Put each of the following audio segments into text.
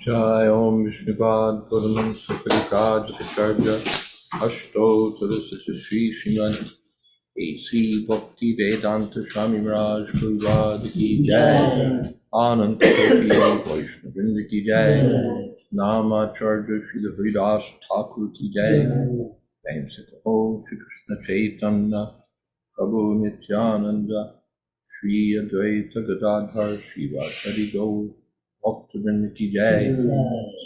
Jai Om Vishnupad Puranam Sukarika Jatacharya Ashto Tulasata Sri Srimad A.C. Bhakti Vedanta Swami Miraj Prabhupada Ki Jai Ananta Kopi Vaishnavrinda Ki Jai Namacharya Srila Haridas Thakur Ki Jai Naim Sita Ho Shri Krishna Chaitanya Prabhu Nityananda Shri Advaita Gadadhar Shri Vasari Gaur Bhaktivinoda Ki Jai,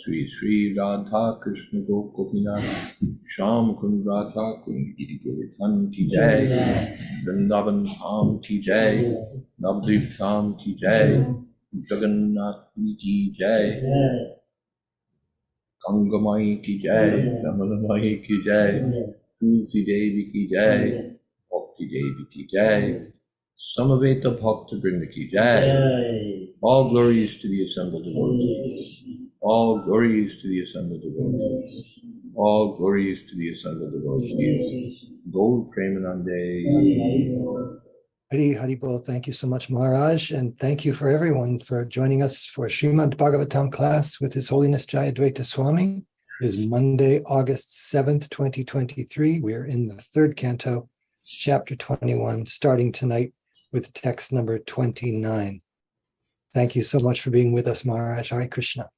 Sri Sri Radha Krishna Gopinath, Sham Kund Radha Kund Giri Govardhan Ki Jai, Vrindavan Dham Ki Jai, Navadvip Dham Ki Jai, Jagannath Puri Ki Jai, Gangamai Ki Jai, Jamalamai Ki Jai, Tulsi Devi Ki Jai, Bhakti Devi Ki Jai, Samaveta Bhakta Vrinda Ki Jai. All glories to the assembled devotees. All glories to the assembled devotees. All glories to the assembled devotees. Gaur Premanande. Hari Bol, thank you so much, Maharaj, and thank you for everyone for joining us for Srimad Bhagavatam class with His Holiness Jayadvaita Swami. It is Monday, August 7th, 2023. We are in the third canto, chapter 21, starting tonight with text number 29. Thank you so much for being with us, Maharaj. Hare Krishna.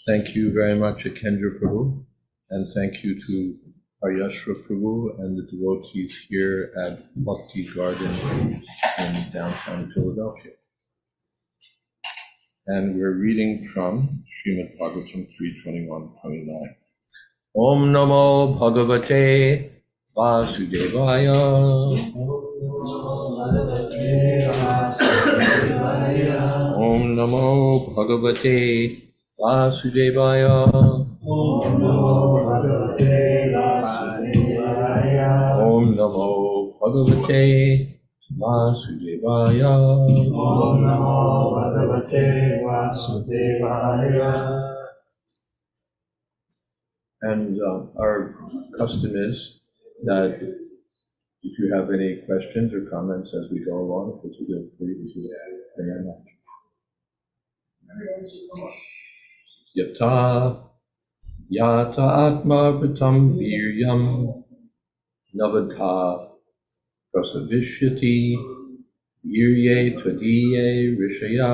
Thank you very much, Akendra Prabhu, and thank you to Haryashra Prabhu and the devotees here at Bhakti Garden in downtown Philadelphia. And we're reading from Srimad Bhagavatam 3:21-29. Om Namo Bhagavate Vasudevaya. Om Namo Bhagavate Vasudevaya. Om Namo Bhagavate Vasudevaya. Om Namo Bhagavate Vasudevaya. Om Namo Bhagavate Vasudevaya. And our custom is that If you have any questions or comments as we go along, please feel free to bring them up. Yata yata atma vritam viryam navadha prasavishyati virye tvadiye rishaya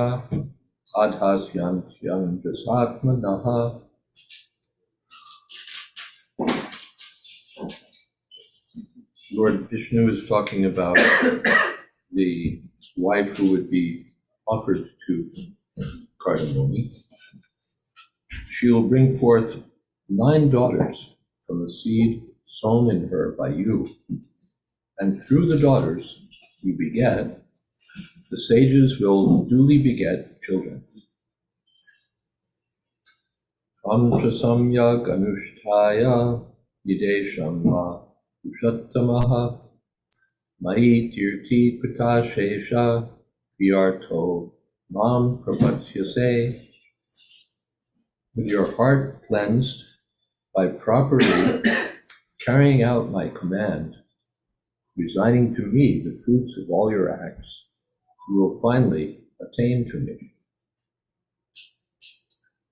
adhasyantyam jasatmanaha. Lord Vishnu is talking about the wife who would be offered to Kardamoni. She will bring forth 9 daughters from the seed sown in her by you, and through the daughters you beget, the sages will duly beget children. Amcha samyak anushtaya yidesham ma ushattamaha mai tirti pita shesha vyarto mam prapatyase. With your heart cleansed by properly carrying out my command, resigning to me the fruits of all your acts, you will finally attain to me.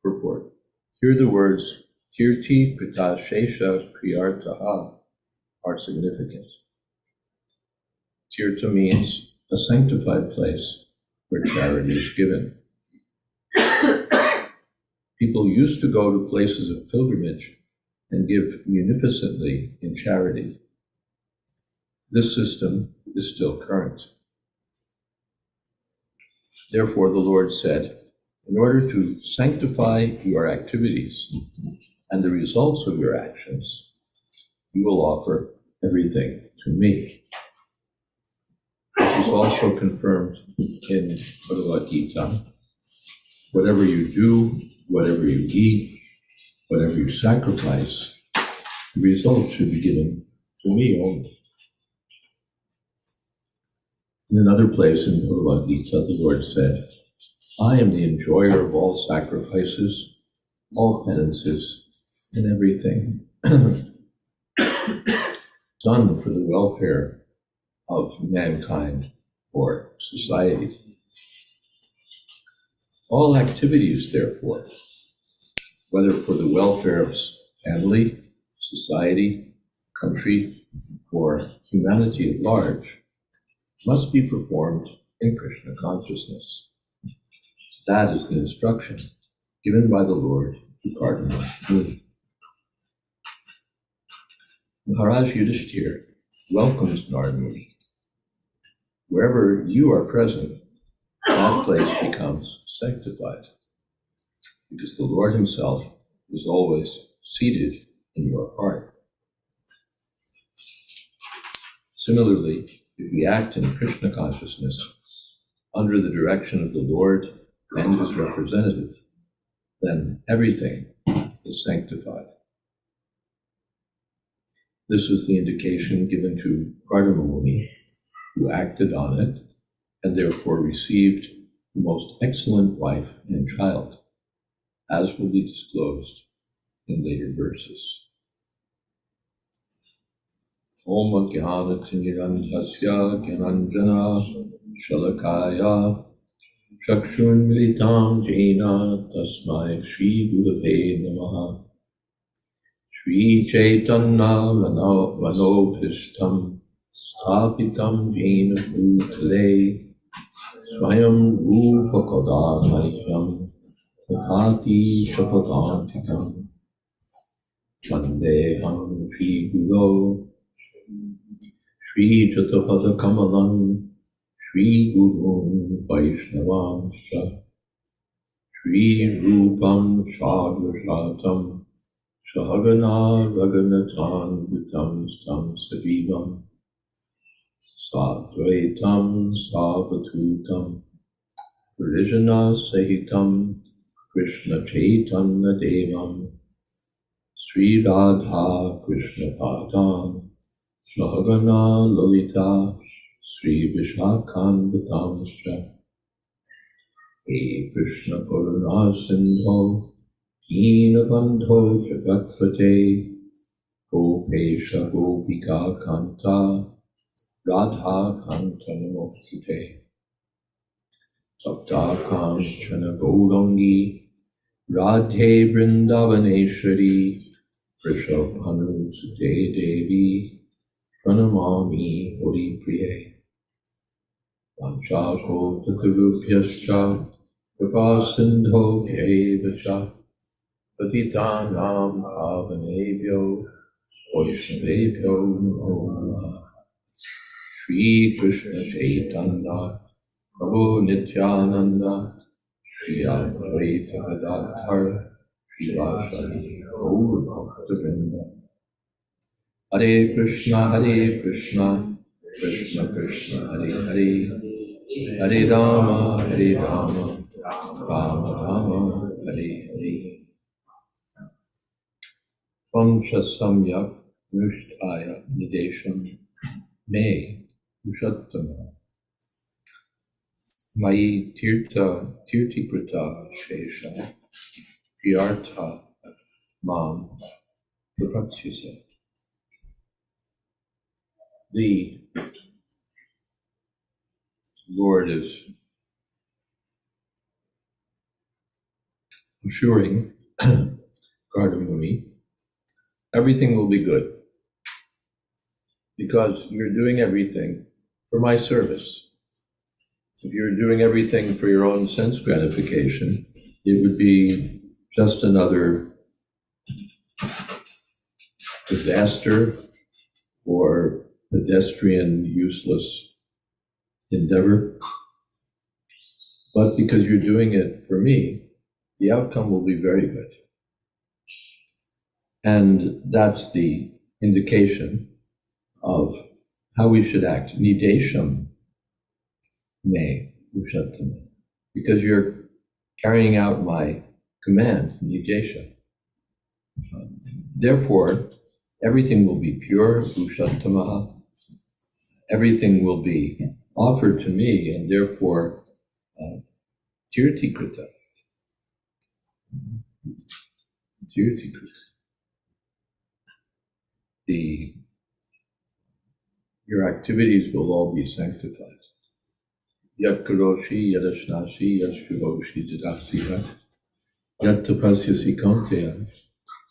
Purport. Here the words Tirti Pita Shesha Priyartaha are significant. Tirtha means a sanctified place where charity is given. People used to go to places of pilgrimage and give munificently in charity. This system is still current. Therefore, the Lord said, in order to sanctify your activities and the results of your actions, you will offer everything to me. This is also confirmed in Bhagavad Gita. Whatever you do, whatever you eat, whatever you sacrifice, the results should be given to me only. In another place in Bhagavad Gita, the Lord said, I am the enjoyer of all sacrifices, all penances, and everything done for the welfare of mankind or society. All activities, therefore, whether for the welfare of family, society, country, or humanity at large, must be performed in Krishna consciousness. That is the instruction given by the Lord to Cardinal Muni. Maharaj Yudhishthira welcomes Narada Muni. Wherever you are present, that place becomes sanctified, because the Lord himself is always seated in your heart. Similarly, if we act in Krishna consciousness under the direction of the Lord and his representative, then everything is sanctified. This is the indication given to Kardama Muni, who acted on it and therefore received the most excellent wife and child, as will be disclosed in later verses. Om Jnana Tinirandhasya Gyananjana Shalakaya Chakshun Militam Jena Tasmai Shri Gurave Namaha. Shri Chaitanya Manobhishtam Sthapitam Jena Bhutale Swayam Rupa Kodadaikyam Tathati Shapadantikam Vandeham Shri Guru Shri Jatapada Kamalam Shri Guru Vaishnavanscha Shri Rupam Shadvashatam Shahagana Raganatan Vitam Stam Savivam Sadvaitam Savatutam Parijana Sahitam Krishna Chaitanya Devam Sri Radha Krishna Padam Shahagana Lalita Sri Vishakhan Vitamscha He Krishna Karuna Sindho Deenabandho Jagatpate Gopesha Gopika Kanta Radha Kantanamosute, Sapta Kanchana Gaurangi, Radhe Vrindavaneshwari, Vrishabhanu Sute Devi, Pranamami Hori Priye, Vanchako Tatarupyascha, Kripa Sindho Devacha, Patitanam Pavanebhyo, Vaishnavebhyo Namo Namah. Shri Krishna Chaitanya, Prabhu Nityananda, Shri Advaita Gadadhar, Shri Vasari Gaur Bhaktivinoda. Hare Krishna, Krishna Krishna, Hare Hare, Hare Rama, Rama Rama, Hare Hare. Tvamcha Samyak Nushtaya Nidesham Me Ushattama Mai Tirtikrita Shesha Priyartha Mam Prapatsyasa. The Lord is assuring Gardamuni, everything will be good because you're doing everything for my service. If you're doing everything for your own sense gratification, it would be just another disaster or pedestrian, useless endeavor. But because you're doing it for me, the outcome will be very good. And that's the indication of how we should act. Nidesham me ushattama. Because you're carrying out my command, nidesha. Therefore, everything will be pure, ushattamaha. Everything will be offered to me, and therefore, tirtikrita. Tirtikrita. Your activities will all be sanctified. Yat karoshi, yat ashnashi, yat shuvoshi didasihat, yat tapasyasi kaunteya,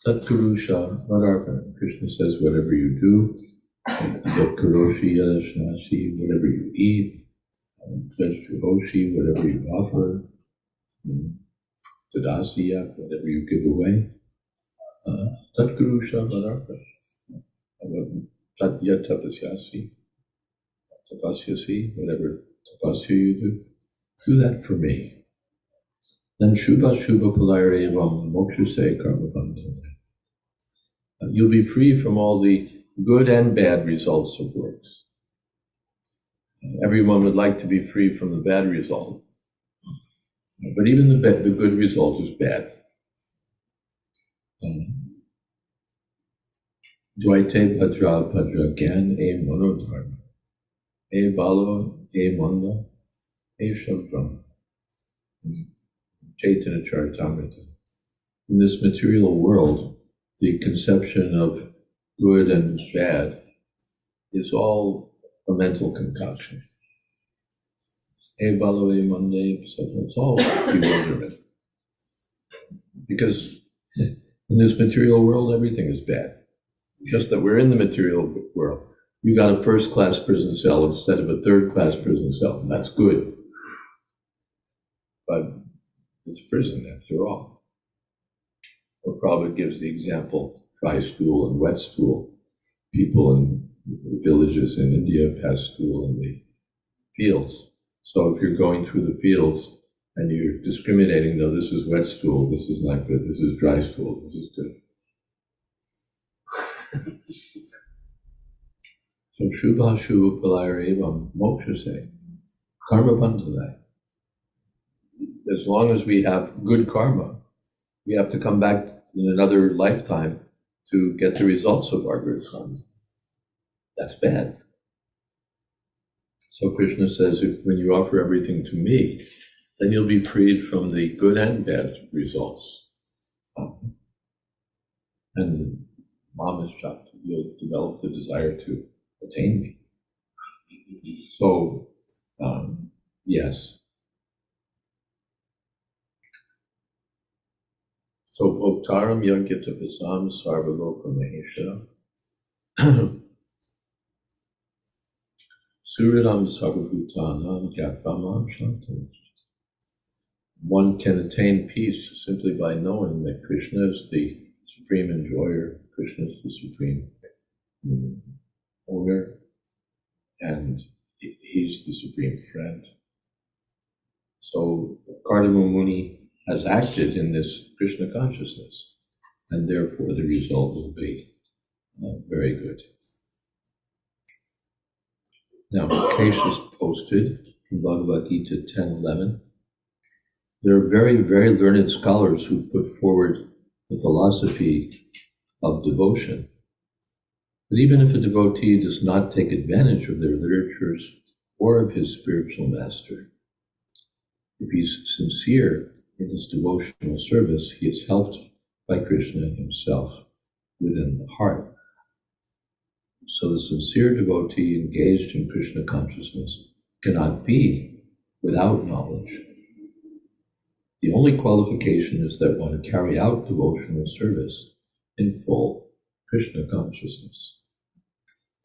tat kurusha vadarpana. Krishna says, whatever you do, yat karoshi, yat ashnashi, whatever you eat, yat shuvoshi, whatever you offer, tadasiyat, whatever you give away, tat kurusha vadarpana. Tat yat tapasyasi, whatever tapasya you do that for me. Then Shubha Shubha Palayarevam Mokshase Karma Bandhana. You'll be free from all the good and bad results of works. Everyone would like to be free from the bad result, but even the good result is bad. Dvaite Bhadra Bhadra Gyan E Monodharma E Balo E Manda E Shabram. Chaitanya Charitamrita. In this material world, the conception of good and bad is all a mental concoction. E balo e mande, it's all bewilderment. Because in this material world, everything is bad. Just that we're in the material world. You got a first-class prison cell instead of a third-class prison cell. That's good. But it's prison after all. Or Prabhupada gives the example, dry stool and wet stool. People in villages in India pass stool in the fields. So if you're going through the fields and you're discriminating, no, this is wet stool, this is not good, this is dry stool, this is good. So Shubha Shubha Palayarevam Mokshase, Karma Bandhanai. As long as we have good karma, we have to come back in another lifetime to get the results of our good karma. That's bad. So Krishna says, when you offer everything to me, then you'll be freed from the good and bad results. And Mom is shocked. You'll develop the desire to attain me. So, yes. So, Bhoktaram Yagyatapasam Sarvaloka Mahesha Suridam Sarvabhutanam Gyatvam Shantam. One can attain peace simply by knowing that Krishna is the supreme enjoyer, Krishna is the supreme owner, and he's the supreme friend. So Kardama Muni has acted in this Krishna consciousness, and therefore the result will be very good. Now, Kesh is posted from Bhagavad Gita 10:11. There are very, very learned scholars who put forward the philosophy of devotion. But even if a devotee does not take advantage of their literatures or of his spiritual master, if he's sincere in his devotional service, he is helped by Krishna himself within the heart. So the sincere devotee engaged in Krishna consciousness cannot be without knowledge. The only qualification is that one carry out devotional service in full Krishna consciousness.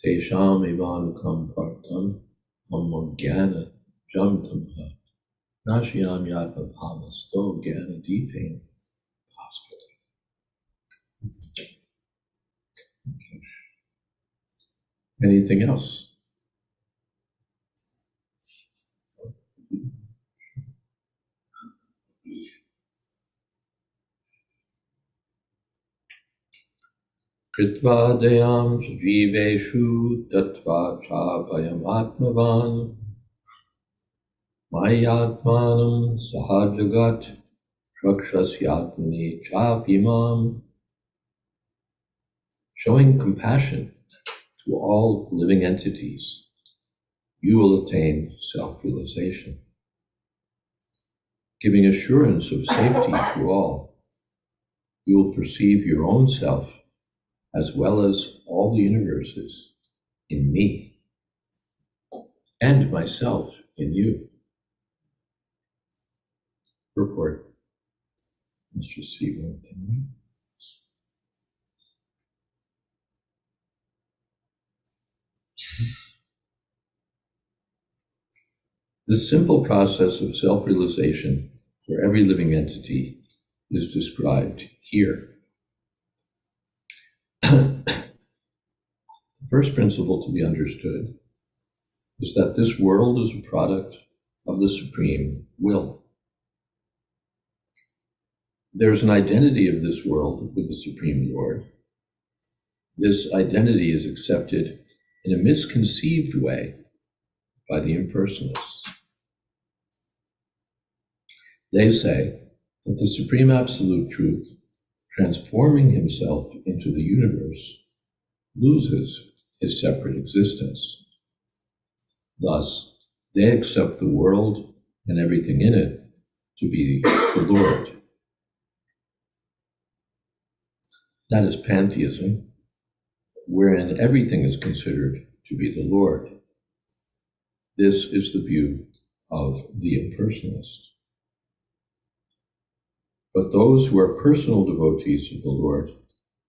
Tesham evanukam partam mammogyana jamtamha nashyam yatma bhavasto gyana deeping bhasvati. Anything else? Kritva deyam jiveshu datva cha vayam atmavan mayatmanam sahajagat rakshasyatmani chapimam. Showing compassion to all living entities, you will attain self-realization. Giving assurance of safety to all, you will perceive your own self as well as all the universes in me and myself in you. Purport. Let's just see one thing. This simple process of self-realization for every living entity is described here. The first principle to be understood is that this world is a product of the supreme will. There's an identity of this world with the Supreme Lord. This identity is accepted in a misconceived way by the impersonalists. They say that the Supreme Absolute Truth, transforming himself into the universe, loses his separate existence. Thus, they accept the world and everything in it to be the Lord. That is pantheism, wherein everything is considered to be the Lord. This is the view of the impersonalist. But those who are personal devotees of the Lord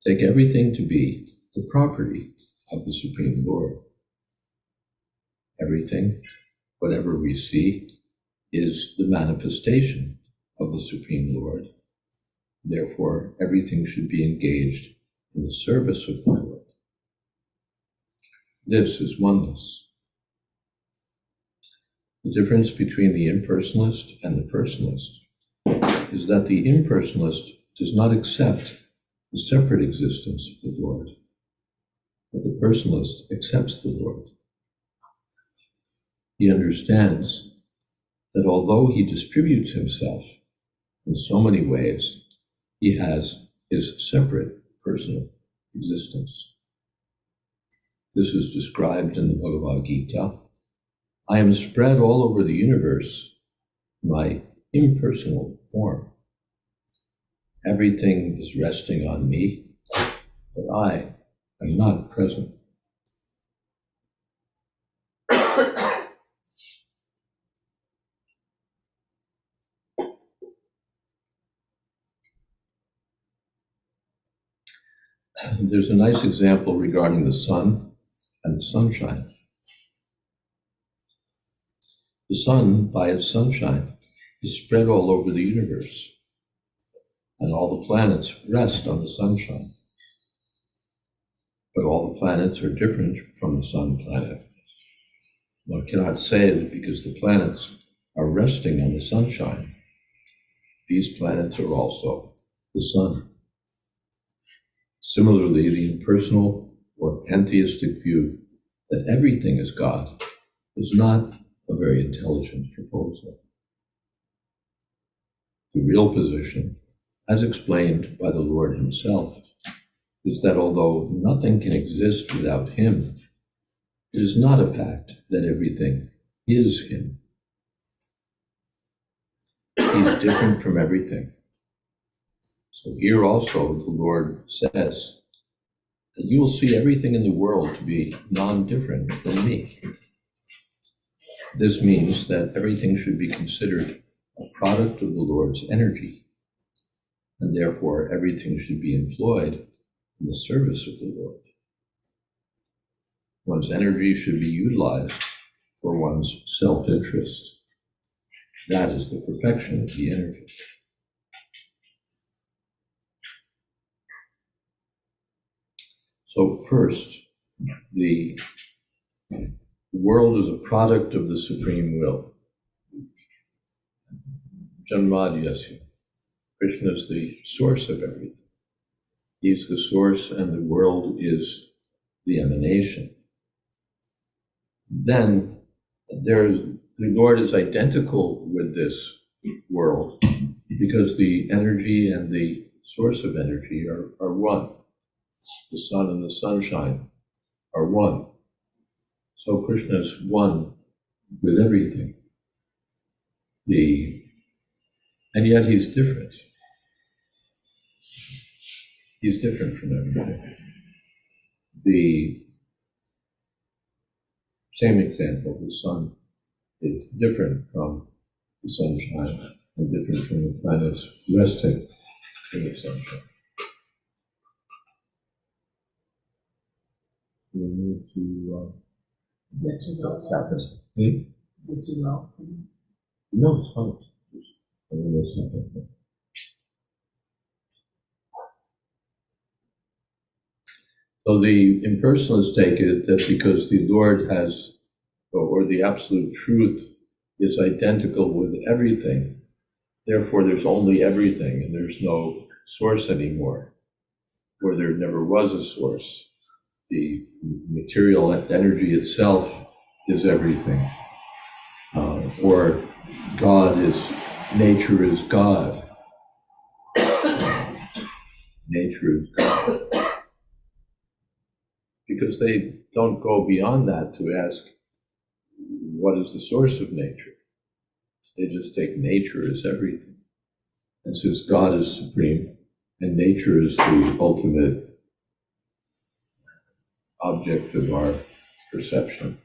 take everything to be the property of the Supreme Lord. Everything, whatever we see, is the manifestation of the Supreme Lord. Therefore, everything should be engaged in the service of the Lord. This is oneness. The difference between the impersonalist and the personalist is that the impersonalist does not accept the separate existence of the Lord, but the personalist accepts the Lord. He understands that although he distributes himself in so many ways, he has his separate personal existence. This is described in the Bhagavad Gita. I am spread all over the universe in my impersonal form. Everything is resting on me, but I am not present. There's a nice example regarding the sun and the sunshine. The sun, by its sunshine, is spread all over the universe, and all the planets rest on the sunshine. But all the planets are different from the sun planet. One cannot say that because the planets are resting on the sunshine, these planets are also the sun. Similarly, the impersonal or pantheistic view that everything is God is not a very intelligent proposal. The real position, as explained by the Lord himself, is that although nothing can exist without him, it is not a fact that everything is him. He's different from everything. So here also the Lord says that you will see everything in the world to be non-different from me. This means that everything should be considered a product of the Lord's energy, and therefore everything should be employed in the service of the Lord. One's energy should be utilized for one's self-interest. That is the perfection of the energy. So first, the world is a product of the supreme will. Janmadhyasya. Krishna is the source of everything. He's the source and the world is the emanation. Then the Lord is identical with this world because the energy and the source of energy are one. The sun and the sunshine are one. So Krishna is one with everything. And yet he's different. He's different from everything. The same example, the sun is different from the sunshine and different from the planets resting in the sunshine. We need to Is that too low? Is it too low? No, it's fine. Just a little something. So the impersonalists take it that because the Lord has, or the absolute truth is identical with everything, therefore there's only everything and there's no source anymore, or there never was a source. The material energy itself is everything. Or God is, nature is God. Nature is God. Because they don't go beyond that to ask, what is the source of nature? They just take nature as everything. And since God is supreme and nature is the ultimate object of our perception,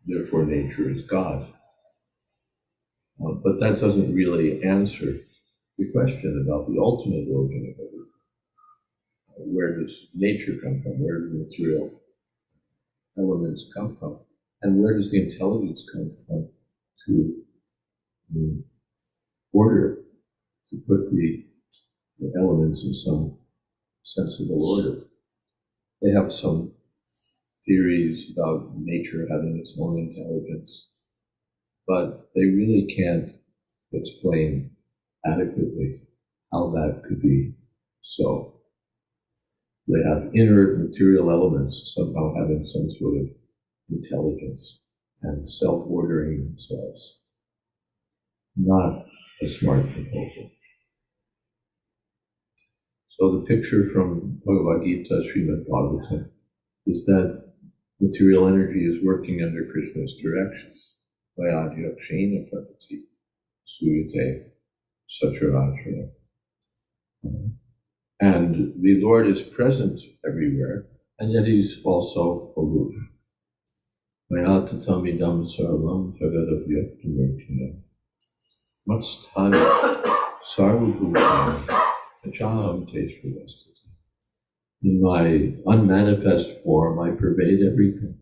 therefore nature is God. But that doesn't really answer the question about the ultimate origin of everything. Where does nature come from? Where do the material elements come from? And where does the intelligence come from to order, to put the elements in some sensible order? They have some theories about nature having its own intelligence, but they really can't explain adequately how that could be so. They have inert material elements somehow having some sort of intelligence and self-ordering themselves. Not a smart proposal. So the picture from Bhagavad Gita, Srimad Bhagavatam, is that material energy is working under Krishna's direction. Vayadhyakshena prapati suyate sacharachara. And the Lord is present everywhere, and yet he's also aloof. Mayatatamidam sarvam jagadabhyaktamurtina matstani sarvabhutani achaham teshvavastati. In my unmanifest form, I pervade everything.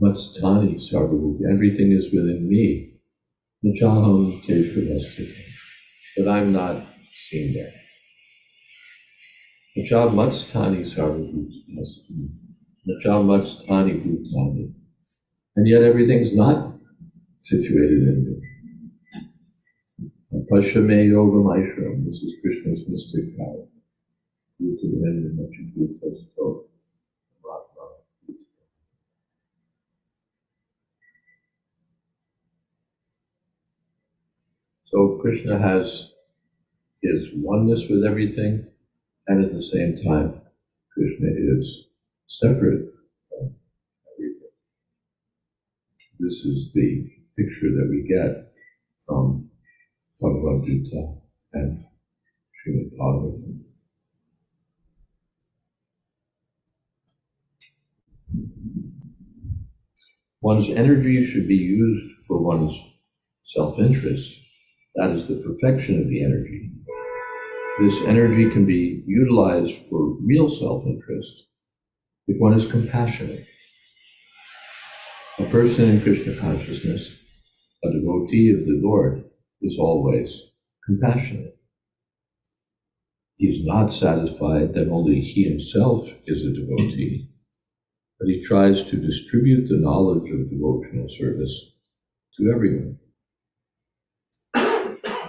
Matstani sarvabhuti, everything is within me. Nachaham teshu vastita, but I'm not seen there. Nachah matstani sarvabhuti, nachah matstani bhutani, and yet everything's not situated in me. Pashame yogam aishram, this is Krishna's mystic power. So Krishna has his oneness with everything, and at the same time, Krishna is separate from everything. This is the picture that we get from Bhagavatam and Srimad Bhagavatam. One's energy should be used for one's self-interest. That is the perfection of the energy. This energy can be utilized for real self-interest if one is compassionate. A person in Krishna consciousness, a devotee of the Lord, is always compassionate. He is not satisfied that only he himself is a devotee, but he tries to distribute the knowledge of devotional service to everyone.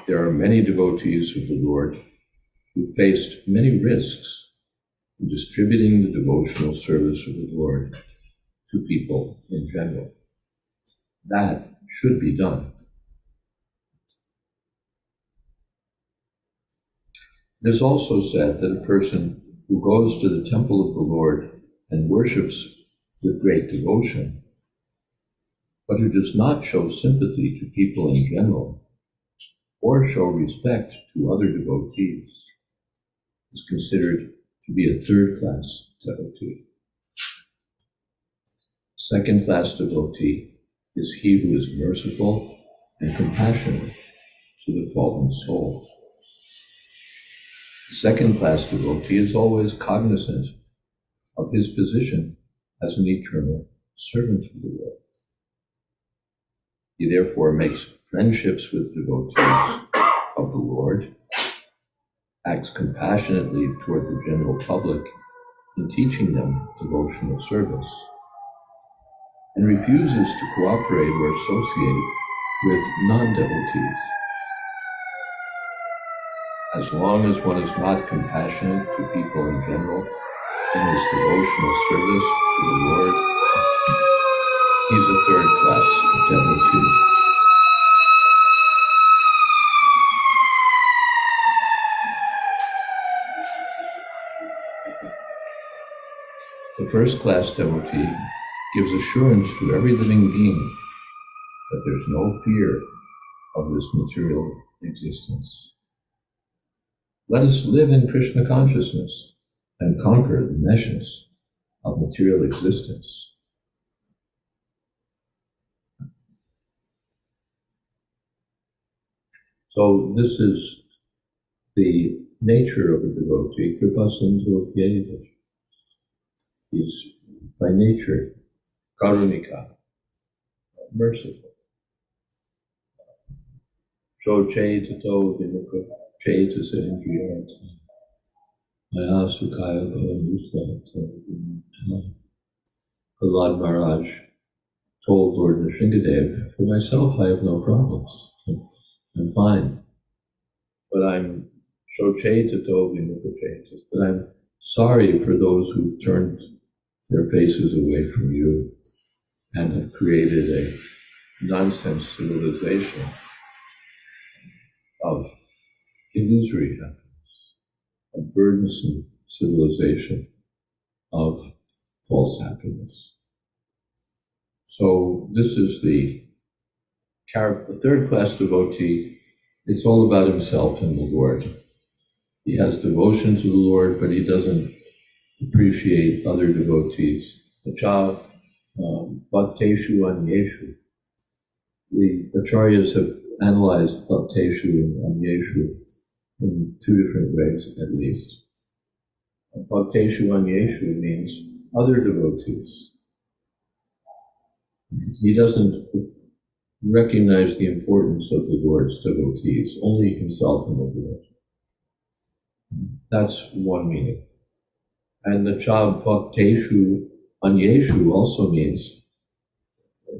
There are many devotees of the Lord who faced many risks in distributing the devotional service of the Lord to people in general. That should be done. It is also said that a person who goes to the temple of the Lord and worships with great devotion, but who does not show sympathy to people in general, or show respect to other devotees, is considered to be a third-class devotee. Second-class devotee is he who is merciful and compassionate to the fallen soul. The second-class devotee is always cognizant of his position as an eternal servant of the Lord. He therefore makes friendships with devotees of the Lord, acts compassionately toward the general public in teaching them devotional service, and refuses to cooperate or associate with non-devotees. As long as one is not compassionate to people in general in his devotional service to the Lord, he's a third-class devotee. The first-class devotee gives assurance to every living being that there's no fear of this material existence. Let us live in Krishna consciousness and conquer the meshes of material existence. So this is the nature of a devotee. Kripasindhu Pyeva. He's by nature karunika, merciful. Shoche tato vinukha chetasa indriyarata. Maya sukhaya bhavanutva. Prahlad Maharaj told Lord Nrsingadev, for myself I have no problems. I'm fine. But I'm shoche tato vinukha chetas. But I'm sorry for those who've turned their faces away from you and have created a nonsense civilization of illusory happiness, a burdensome civilization of false happiness. So this is the third-class devotee. It's all about himself and the Lord. He has devotion to the Lord, but he doesn't appreciate other devotees. Acha bhakteshu anyeshu. The acharyas have analyzed bhakteshu and anyeshu in two different ways, at least. Bhakteshu Anyeshu means other devotees. He doesn't recognize the importance of the Lord's devotees, only himself and the Lord. That's one meaning. And the Cha Bhakteshu Anyeshu also means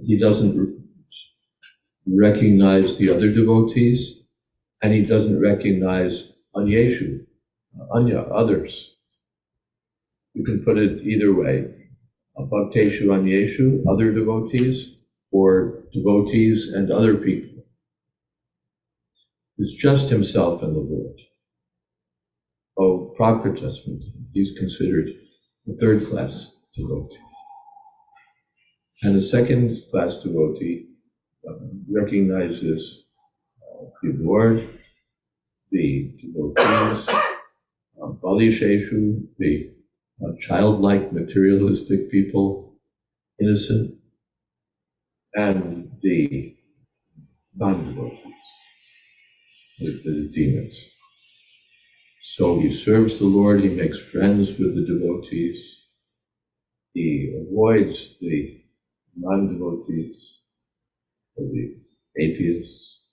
he doesn't recognize the other devotees, and he doesn't recognize Anyeshu, Anya, others. You can put it either way. Bhakteshu Anyeshu, other devotees, or devotees and other people. It's just himself and the Lord. Oh, Prakratasmita, he's considered a third class devotee. And the second class devotee recognizes the Lord, the devotees, Balisheshu, the childlike materialistic people, innocent, and the non-devotees, the demons. So he serves the Lord, he makes friends with the devotees, he avoids the non-devotees, the atheists,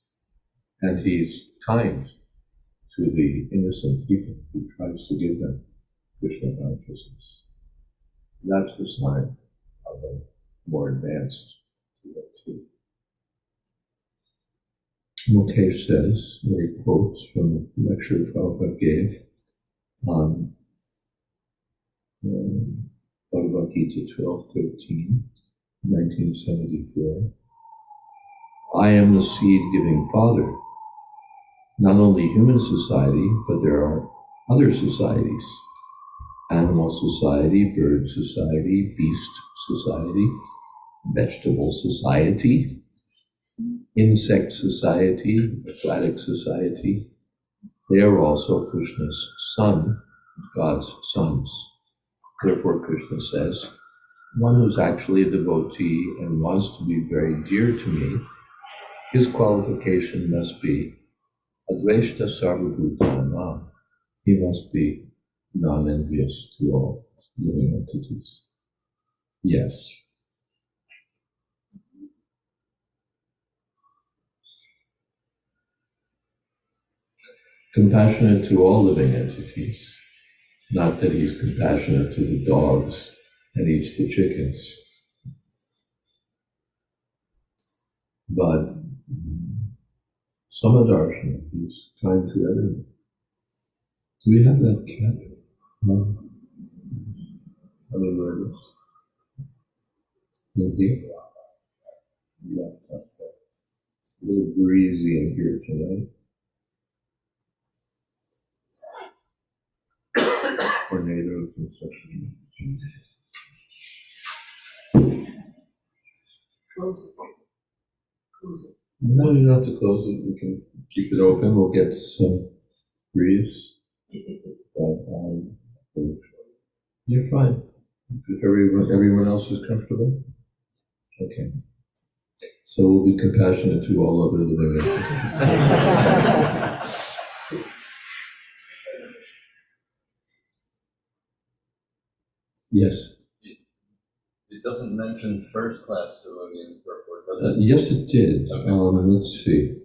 and he's kind to the innocent people. He tries to give them Krishna consciousness. That's the sign of a more advanced devotee. Mukesh says, where he quotes from the lecture Prabhupada gave on Bhagavad Gita 12:13, 1974. I am the seed-giving Father. Not only human society, but there are other societies. Animal society, bird society, beast society, vegetable society, insect society, aquatic society. They are also Krishna's son, God's sons. Therefore, Krishna says, one who's actually a devotee and wants to be very dear to me, his qualification must be Advaita Sarvabhutanam. He must be non-envious to all living entities. Yes. Compassionate to all living entities. Not that he's compassionate to the dogs and eats the chickens. But Samadarshana, he's kind to everyone. Do we have that cat? No. How many words? In here? Yeah, that's that. A little breezy in here tonight. Tornadoes and such. Close it. Close it. No, you don't have to close it. We can keep it open. We'll get some breeze. But you're fine. If everyone else is comfortable. Okay. So we'll be compassionate to all other living entities. Yes. It doesn't mention first class devotee in the purport, does it? Yes, it did. Okay. Let's see.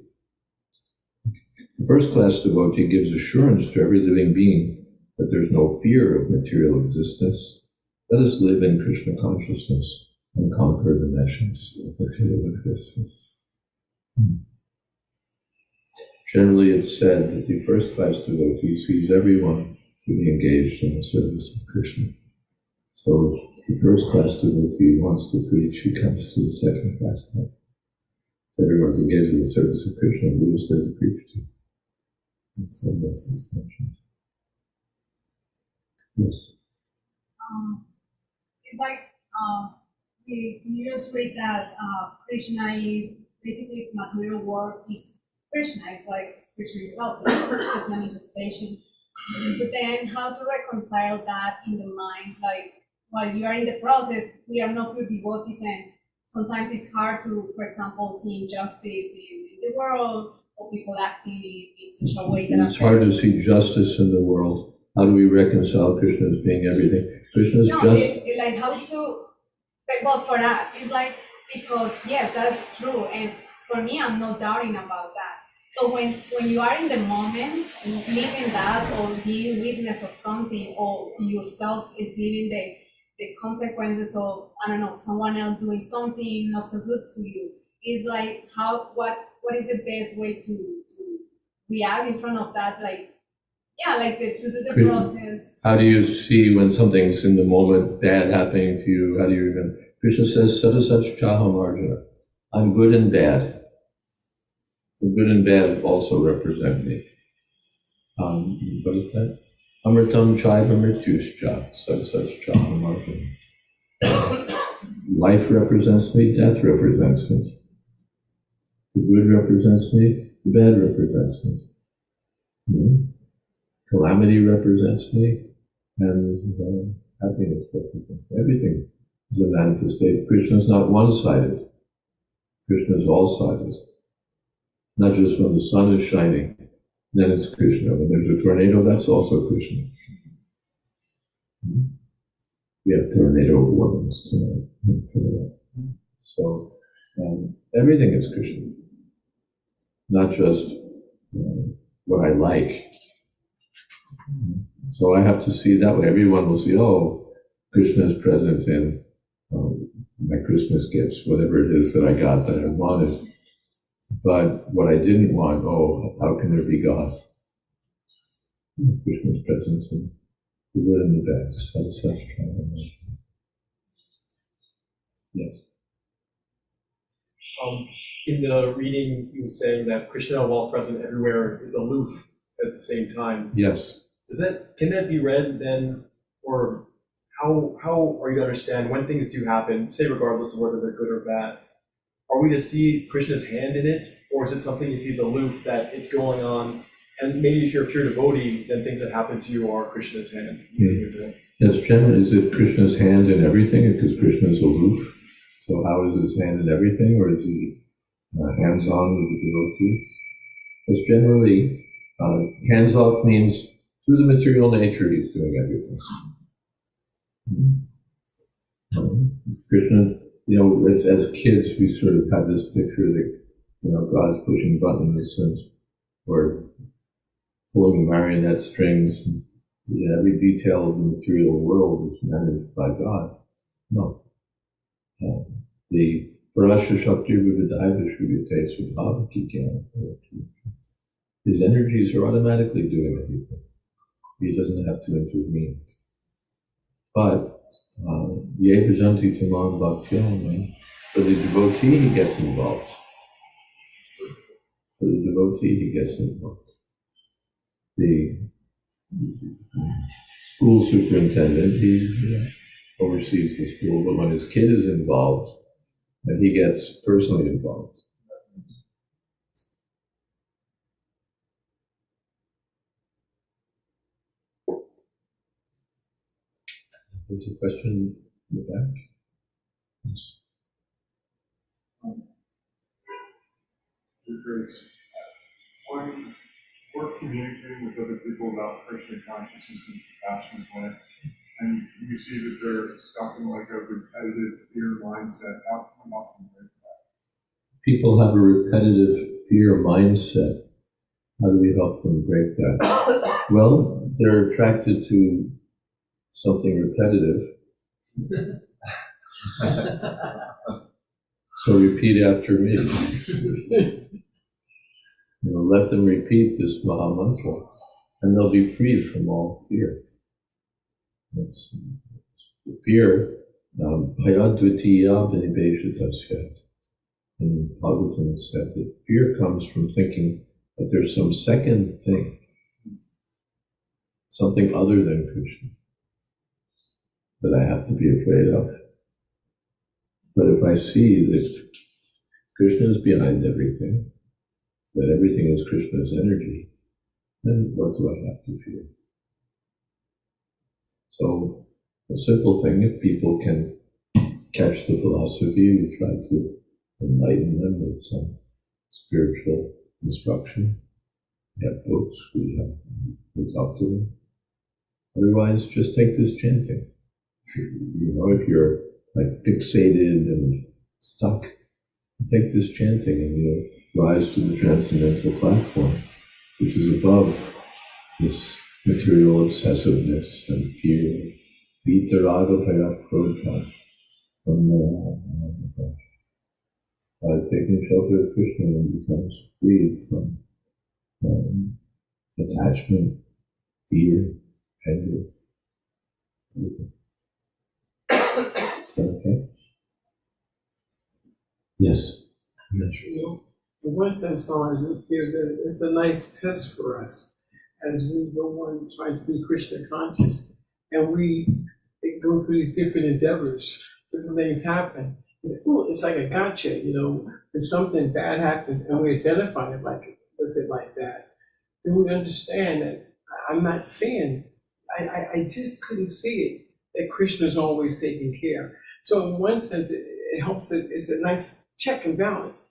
The first class devotee gives assurance to every living being that there's no fear of material existence. Let us live in Krishna consciousness and conquer the meshes of material existence. Generally, it's said that the first class devotee sees everyone to be engaged in the service of Krishna. So if the first class devotee wants to preach, he comes to the second class. If everyone's engaged in the service of Krishna, who's there to preach to? And so that's his mention. Yes. It's like we just read that Krishna is basically material world is Krishna. It's like Krishna itself, it's manifestation. But then how to reconcile that in the mind, like while you are in the process, we are not pure devotees, and sometimes it's hard to, for example, see injustice in the world or people acting in such a way that it's hard to see justice in the world How do we reconcile Krishna as being everything? Krishna is No, just... like how to, well, for us, it's like, because yes, that's true. And for me, I'm not doubting about that. So when you are in the moment, living that or being witness of something, or yourself is living the consequences of, I don't know, someone else doing something not so good to you, is like what is the best way to react in front of that? Like, yeah, like to do the process. How do you see when something's in the moment bad happening to you? How do you even... Krishna says, Sadasach Chaham Arjuna. I'm good and bad. The good and bad also represent me. What is that? Amritam Chaiva Mrityuscha, Sadasach Chaham Arjuna. Life represents me, death represents me. The good represents me, the bad represents me. Calamity represents me, and happiness represents me. Everything is a manifestation. Krishna is not one-sided. Krishna is all-sided. Not just when the sun is shining, then it's Krishna. When there's a tornado, that's also Krishna. We have tornado warnings tonight. So everything is Krishna. Not just what I like. So I have to see that way. Everyone will see, oh, Krishna is present in my Christmas gifts, whatever it is that I got that I wanted. But what I didn't want, oh, how can there be God? Krishna is present in the good and the bad. Satisfaction. Yes. In the reading, you were saying that Krishna, while present everywhere, is aloof at the same time. Yes. Can that be read then, or how are you to understand when things do happen, say regardless of whether they're good or bad? Are we to see Krishna's hand in it, or is it something, if he's aloof, that it's going on, and maybe if you're a pure devotee, then things that happen to you are Krishna's hand? Yes, generally, is it Krishna's hand in everything because Krishna is aloof? So how is his hand in everything, or is he hands-on with the devotees? Because generally, hands-off means through the material nature he's doing everything. Krishna, as kids, we sort of have this picture that, God's pushing buttons or pulling marionette strings. Every detail of the material world is managed by God. No. The Parasha Shakti Vividaiva Shrivite Subhavaki Jnana. His energies are automatically doing everything. He doesn't have to intervene. But Ye Bhajanti Tamam Bhaktya, for the devotee, he gets involved. For the devotee, he gets involved. The school superintendent, he oversees the school, but when his kid is involved, then he gets personally involved. There's a question in the back. Yes. When we're communicating with other people about Christian consciousness and compassion plan, and you see that they're stuck in like a repetitive fear mindset, how can we help them break that? People have a repetitive fear mindset. How do we help them break that? Well, they're attracted to something repetitive. So repeat after me. Let them repeat this Maha Mantra, and they'll be freed from all fear. Fear, Bhayadvitiya Vinibeshatasya. In Bhagavatam it said that fear comes from thinking that there's some second thing, something other than Krishna, that I have to be afraid of. But if I see that Krishna is behind everything, that everything is Krishna's energy, then what do I have to fear? So, a simple thing, if people can catch the philosophy, we try to enlighten them with some spiritual instruction. We have books, we talk to them. Otherwise, just take this chanting. If you're like fixated and stuck, take this chanting and you'll rise to the transcendental platform, which is above this material obsessiveness and fear. Vitaraga Bhaya Krodha. By taking shelter of Krishna, one becomes freed from attachment, fear, anger. Is that okay? Yes. In one sense, Maharaj, it's a nice test for us as we go on trying to be Krishna conscious, and we go through these different endeavors, different things happen. It's like a gotcha, when something bad happens and we identify it with it like that, then we understand that I'm not seeing, I just couldn't see it, that Krishna's always taking care. So in one sense, it helps, it's a nice check and balance.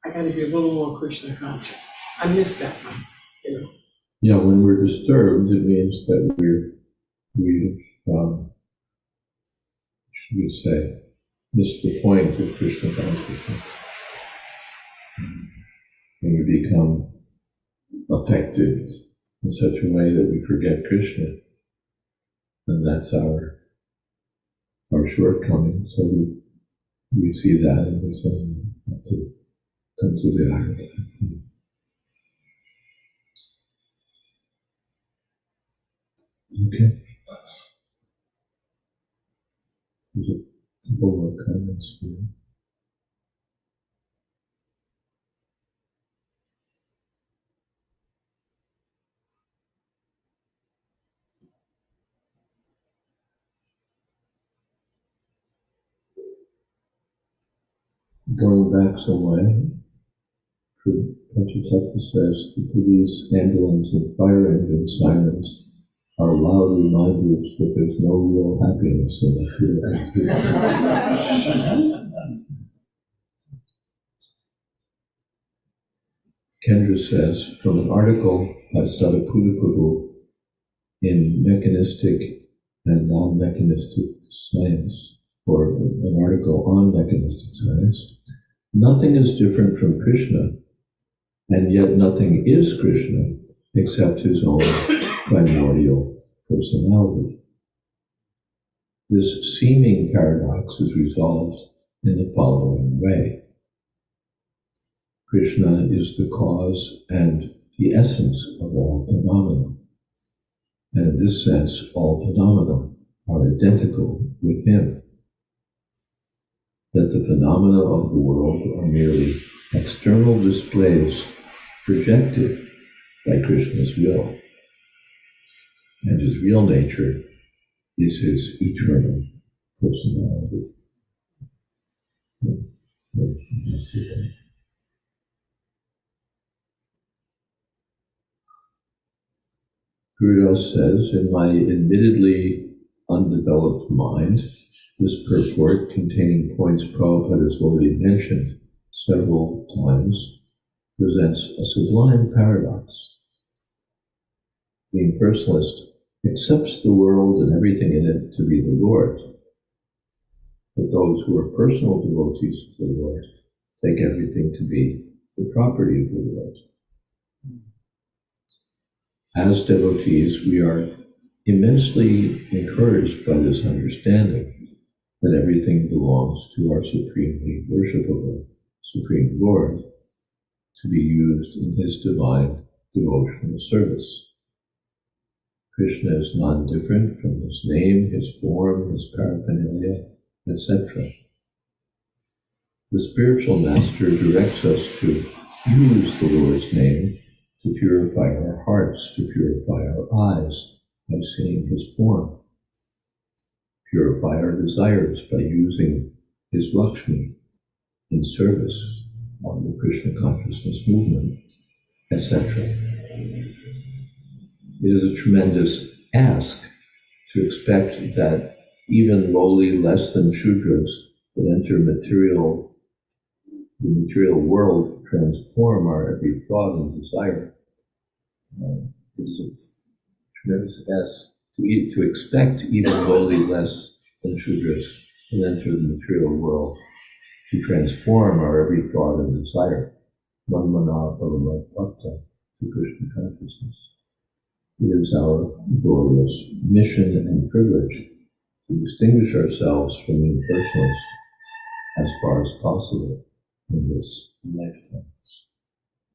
I got to be a little more Krishna conscious. I miss that one, Yeah, when we're disturbed, it means that we've should we say, missed the point of Krishna consciousness. When we become affected in such a way that we forget Krishna, and that's our shortcoming. So we see that and we say, we have to come to the higher platform. Okay. There's a couple more comments here. Going back some way, Panchatattva says the police, ambulance, and fire engine sirens are loud reminders that there's no real happiness in the field. Kendra says, from an article by Sadhaputta Prabhu in Mechanistic and Non-Mechanistic Science, or an article on mechanistic science, nothing is different from Krishna, and yet nothing is Krishna except his own primordial personality. This seeming paradox is resolved in the following way. Krishna is the cause and the essence of all phenomena, and in this sense, all phenomena are identical with him. That the phenomena of the world are merely external displays projected by Krishna's will, and his real nature is his eternal personality. Gurudas says, in my admittedly undeveloped mind, this purport, containing points Prabhupada has already mentioned several times, presents a sublime paradox. The impersonalist accepts the world and everything in it to be the Lord, but those who are personal devotees of the Lord take everything to be the property of the Lord. As devotees, we are immensely encouraged by this understanding that everything belongs to our supremely worshipable Supreme Lord to be used in his divine devotional service. Krishna is non-different from his name, his form, his paraphernalia, etc. The spiritual master directs us to use the Lord's name to purify our hearts, to purify our eyes by seeing his form, purify our desires by using his Lakshmi in service of the Krishna consciousness movement, etc. It is a tremendous ask to expect that even lowly, less than Shudras that enter the material world, transform our every thought and desire. It is a tremendous ask to expect even lowly less than Shudras will enter the material world, to transform our every thought and desire, manmana bhava bhakta, to Krishna consciousness. It is our glorious mission and privilege to distinguish ourselves from the impersonalists as far as possible in this lifetime.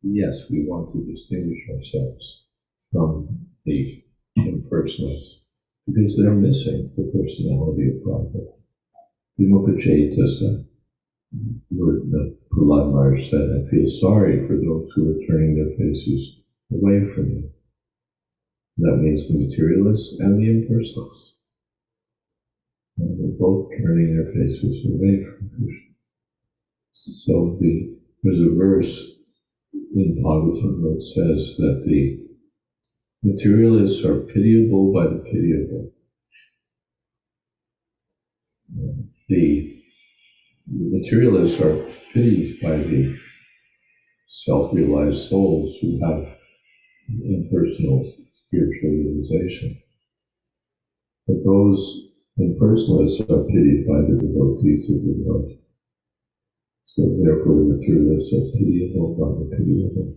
Yes, we want to distinguish ourselves from the impersonalists because they're missing the personality of Prabhupada. Vimukha Jayadvaita, Lord Prahlad Maharaj said, I feel sorry for those who are turning their faces away from you. That means the materialists and the impersonalists. And they're both turning their faces away from Krishna. So there's a verse in Bhagavatam where it says that the materialists are pitiable by the pitiable. The materialists are pitied by the self-realized souls who have impersonal spiritual realization. But those impersonalists are pitied by the devotees of the Lord. So therefore the materialists are pitiable by the pitiable.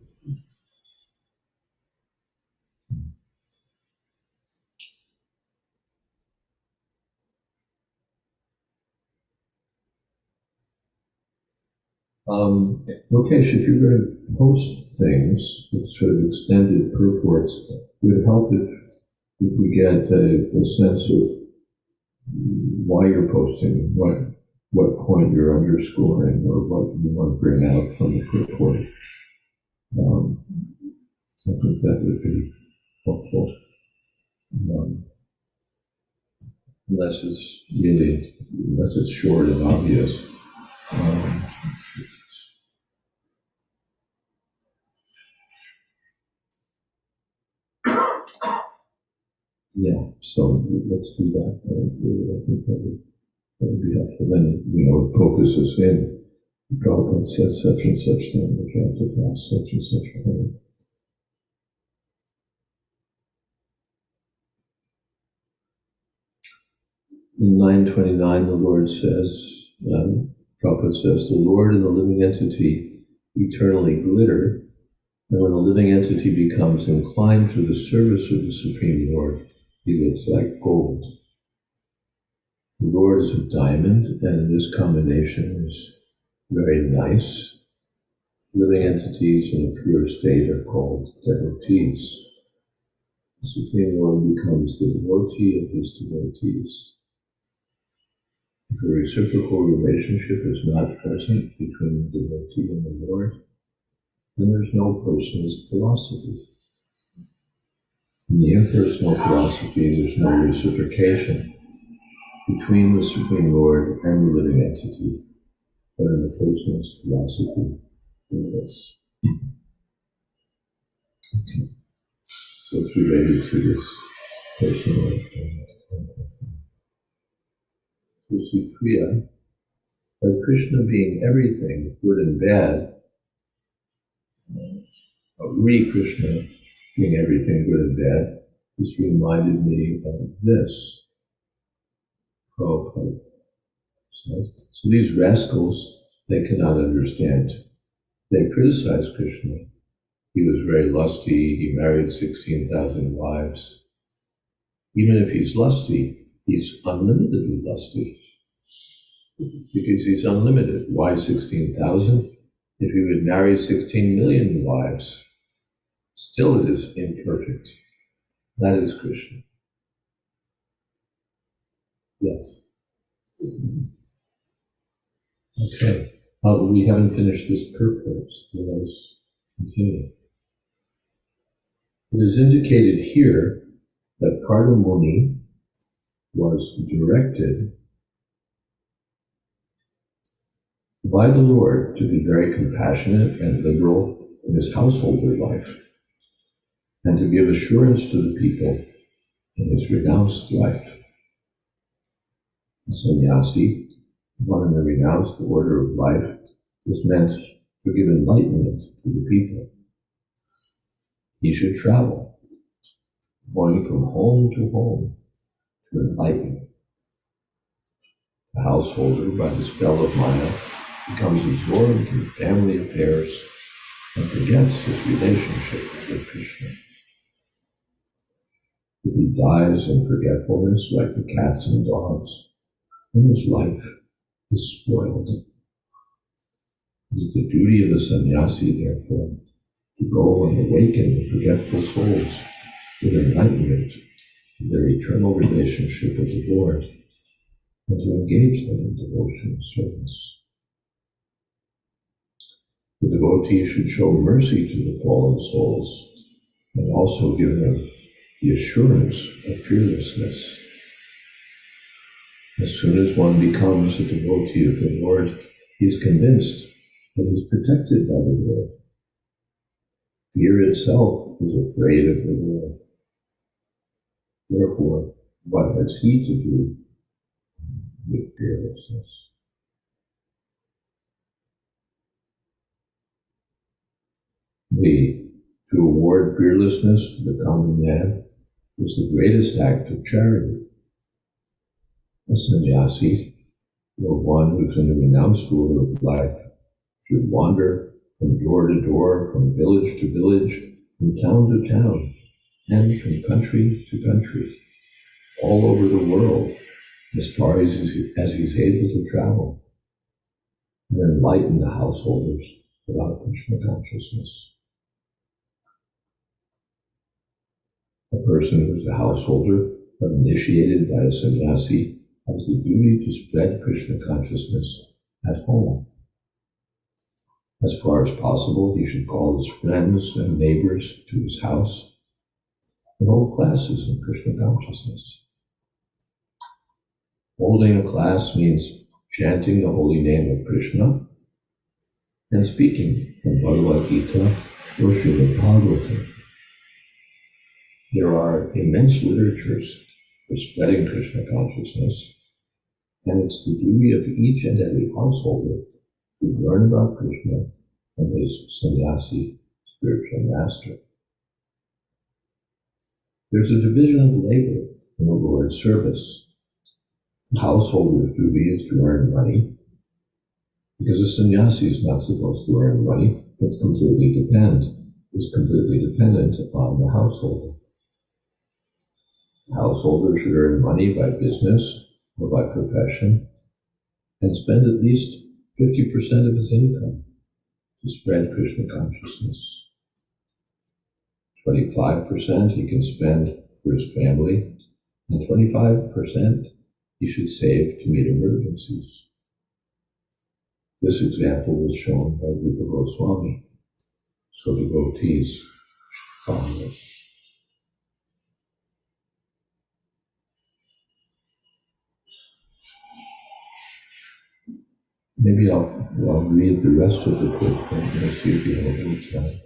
Rakesh, if you're going to post things with sort of extended purports, it would help if we get a sense of why you're posting, what point you're underscoring, or what you want to bring out from the purport. I think that would be helpful. Unless it's short and obvious. Yeah, so let's do that. I think that would be helpful. Then, it focuses in. Prabhupada said such and such thing, which you have to fast such and such point. In 929, the Lord says, Prabhupada says, the Lord and the living entity eternally glitter, and when a living entity becomes inclined to the service of the Supreme Lord, he looks like gold. The Lord is a diamond, and this combination is very nice. Living entities in a pure state are called devotees. The Supreme Lord becomes the devotee of his devotees. If a reciprocal relationship is not present between the devotee and the Lord, then there's no personalist philosophy. In the impersonal philosophy, there's no reciprocation between the Supreme Lord and the living entity, but in the personalist philosophy, there is. Okay. So it's related to this personal. You see, Priya, by Krishna being everything, good and bad, Krishna being everything good and bad, this reminded me of this. Prabhupada says. So these rascals, they cannot understand. They criticize Krishna. He was very lusty. He married 16,000 wives. Even if he's lusty, he's unlimitedly lusty. Because he's unlimited. Why 16,000? If he would marry 16 million wives, still it is imperfect. That is Krishna. Yes. Okay. We haven't finished this purport. Let us continue. It is indicated here that Kardamuni was directed by the Lord to be very compassionate and liberal in his householder life, and to give assurance to the people in his renounced life. The sannyasi, one in the renounced order of life, was meant to give enlightenment to the people. He should travel. going from home to enlighten. The householder, by the spell of Maya, becomes absorbed in family affairs and forgets his relationship with Krishna. If he dies in forgetfulness like the cats and dogs, then his life is spoiled. It is the duty of the sannyasi, therefore, to go and awaken the forgetful souls with enlightenment of their eternal relationship with the Lord, and to engage them in devotion and service. The devotee should show mercy to the fallen souls and also give them the assurance of fearlessness. As soon as one becomes a devotee of the Lord, he is convinced that he is protected by the Lord. Fear itself is afraid of the Lord. Therefore, what has he to do with fearlessness? To award fearlessness to the common man is the greatest act of charity. A sannyasi, or one who is in the renounced order of life, should wander from door to door, from village to village, from town to town, and from country to country, all over the world, as far as he's able to travel, and enlighten the householders about Krishna consciousness. A person who is a householder but initiated by a sannyasi has the duty to spread Krishna consciousness at home. As far as possible, he should call his friends and neighbors to his house and hold classes in Krishna consciousness. Holding a class means chanting the holy name of Krishna and speaking from Bhagavad Gita or Srimad Bhagavatam. There are immense literatures for spreading Krishna consciousness, and it's the duty of each and every householder to learn about Krishna from his sannyasi, spiritual master. There's a division of labor in the Lord's service. The householder's duty is to earn money, because a sannyasi is not supposed to earn money. It's completely dependent upon the householder. The householder should earn money by business or by profession and spend at least 50% of his income to spread Krishna consciousness. 25% he can spend for his family, and 25% he should save to meet emergencies. This example was shown by Jayadvaita Swami, so devotees should follow it. Maybe I'll read the rest of the book and see if you have a little time.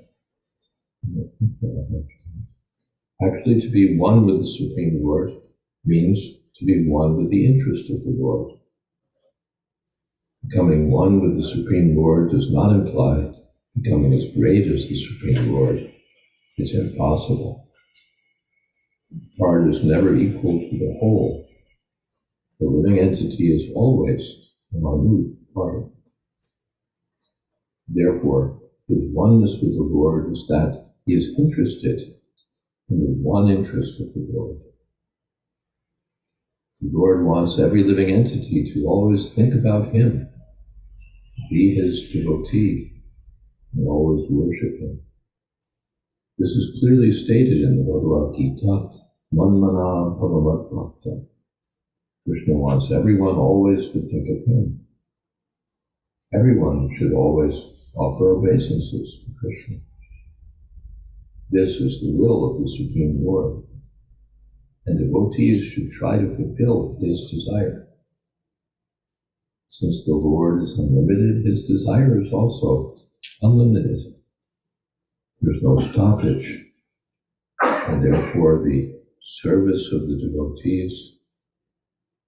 Actually, to be one with the Supreme Lord means to be one with the interest of the Lord. Becoming one with the Supreme Lord does not imply becoming as great as the Supreme Lord. It's impossible. Part is never equal to the whole. The living entity is always a minute part. Therefore, his oneness with the Lord is that he is interested in the one interest of the Lord. The Lord wants every living entity to always think about him, be his devotee, and always worship him. This is clearly stated in the Bhagavad Gita, Manmana Bhagavat Bhakta. Krishna wants everyone always to think of him. Everyone should always offer obeisances to Krishna. This is the will of the Supreme Lord, and devotees should try to fulfill his desire. Since the Lord is unlimited, his desire is also unlimited. There's no stoppage, and therefore the service of the devotees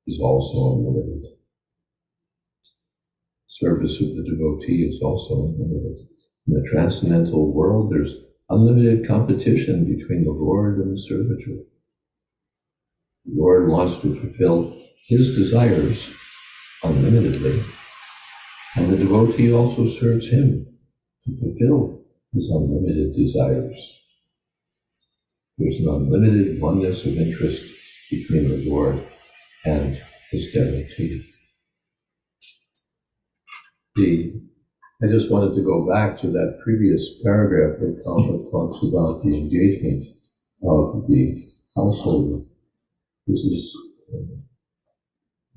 is also unlimited. Service of the devotee is also unlimited. In the transcendental world, there's unlimited competition between the Lord and the servitor. The Lord wants to fulfill his desires unlimitedly, and the devotee also serves him to fulfill his unlimited desires. There's an unlimited oneness of interest between the Lord and his devotee. I just wanted to go back to that previous paragraph where Prabhupada talks about the engagement of the householder. This is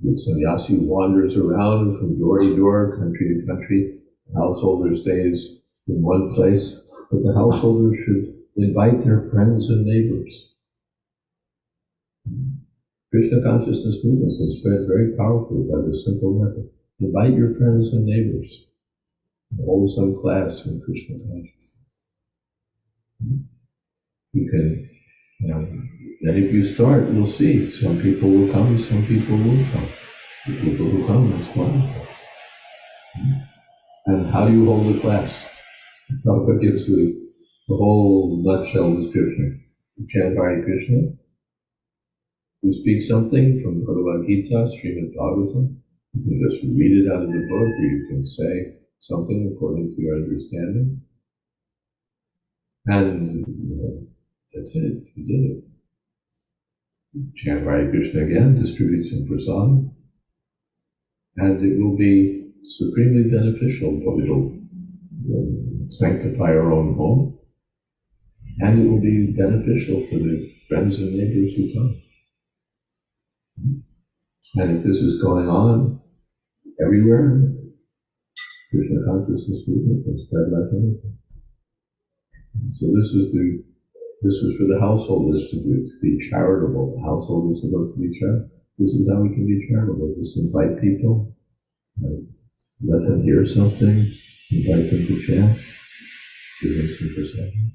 the sannyasi wanders around from door to door, country to country. The householder stays in one place, but the householder should invite their friends and neighbors. Krishna consciousness movement can spread very powerfully by this simple method. Invite your friends and neighbors. Hold some class in Krishna consciousness. You can, and if you start, you'll see some people will come, some people won't come. The people who come, it's wonderful. And how do you hold a class? Prabhupada gives the whole nutshell description. You chant Hare Krishna. You speak something from Bhagavad Gita, Srimad Bhagavatam. You can just read it out of the book, or you can say something according to your understanding. And that's it, you did it. Chant Hare Krishna again, distribute some prasadam, and it will be supremely beneficial. It'll sanctify our own home, and it will be beneficial for the friends and neighbors who come. And if this is going on everywhere, Krishna consciousness movement can spread like anything. So this was for the householders to do, to be charitable. The household is supposed to be charitable. This is how we can be charitable. Just invite people, let them hear something, invite them to chant, give them some perception.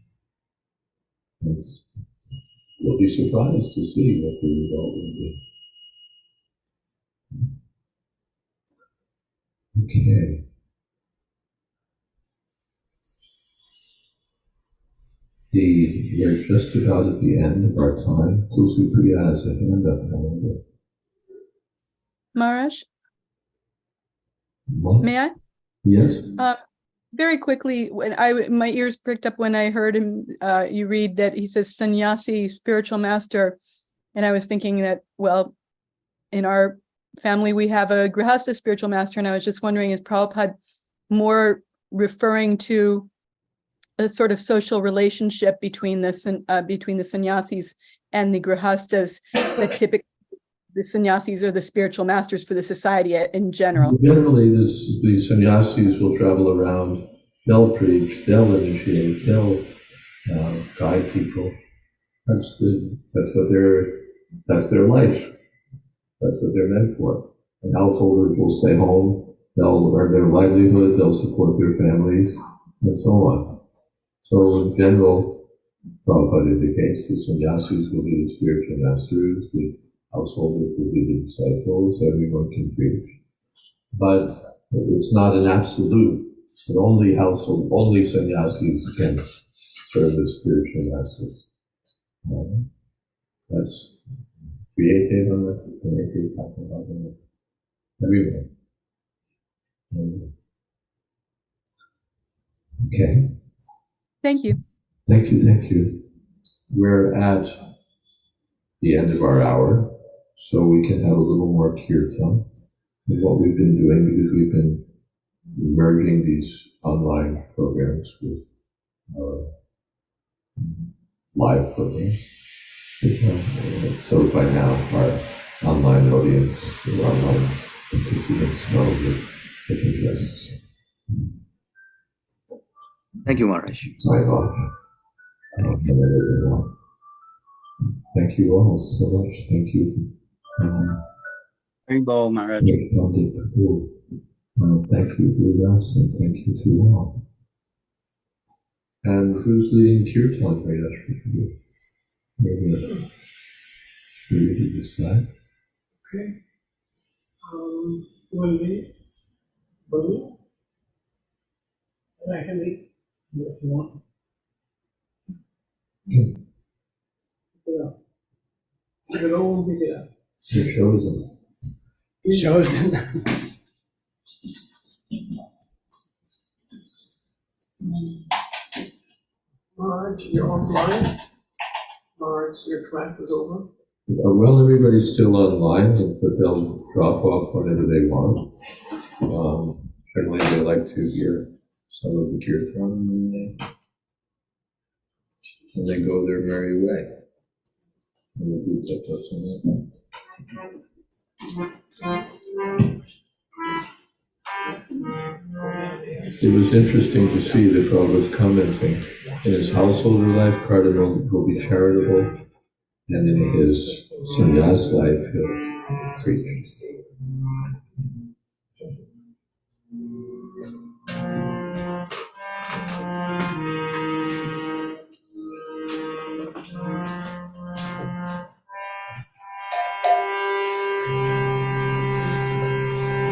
You'll be surprised to see what the result will be. Okay. We're just about at the end of our time. Tulsi Priya has a hand up, however. Maharaj, What? may I? Yes? Very quickly, when my ears pricked up when I heard him, you read that he says sannyasi, spiritual master, and I was thinking that, well, in our family we have a grihastha spiritual master, and I was just wondering, is Prabhupada more referring to a sort of social relationship between the sannyasis and the grihastas, that typically the sannyasis are the spiritual masters for the society in general? Generally, the sannyasis will travel around, they'll preach, they'll initiate, they'll guide people. That's their life. That's what they're meant for. And householders will stay home, they'll earn their livelihood, they'll support their families, and so on. So in general, Prabhupada indicates the sannyasis will be the spiritual masters, the householders will be the disciples, everyone can preach. But it's not an absolute, but only sannyasis can serve as spiritual masters. That's everyone. Okay. Thank you. Thank you. We're at the end of our hour, so we can have a little more kirtan than what we've been doing, because we've been merging these online programs with our live programs. So by now, our online audience, or online participants know the interests. Thank you, Maharaj. Sign off. Thank you all so much. Thank you. Rainbow, Maharaj. Thank you, Gurudas, and thank you to all. And who's leading kirtan? Rashtrapati? For you to decide. Okay. You want to lead? Balu? And I can lead if you want. Okay. Yeah. it all be there. You're chosen. Chosen. Marge, you're online? Marge, your class is over? Well, everybody's still online, but they'll drop off whenever they want. Generally, they like to hear some of the kirtan, and they go their merry way. And the group that doesn't It was interesting to see that God was commenting. In his householder life, Cardinal will be charitable, and in his sannyas life, he'll preach.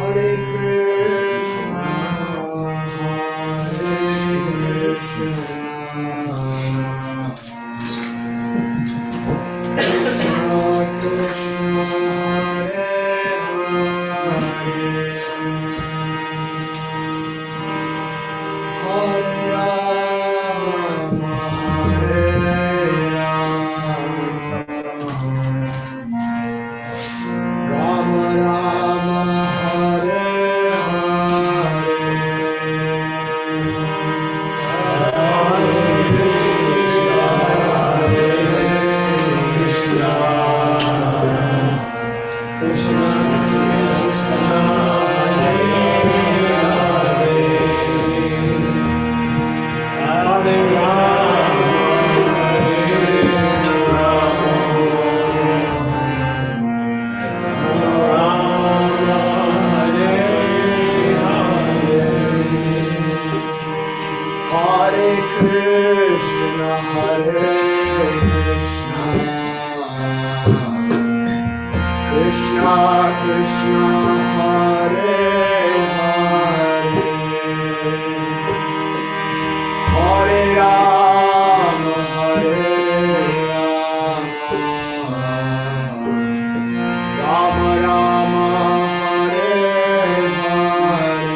Hare Krishna, Hare Krishna, Krishna Krishna, Hare Rama, Hare Rama, Rama Hare Krishna, Hare Krishna, Krishna Krishna, Hare Hare, Hare Rama, Hare Rama, Rama Rama, Hare Hare.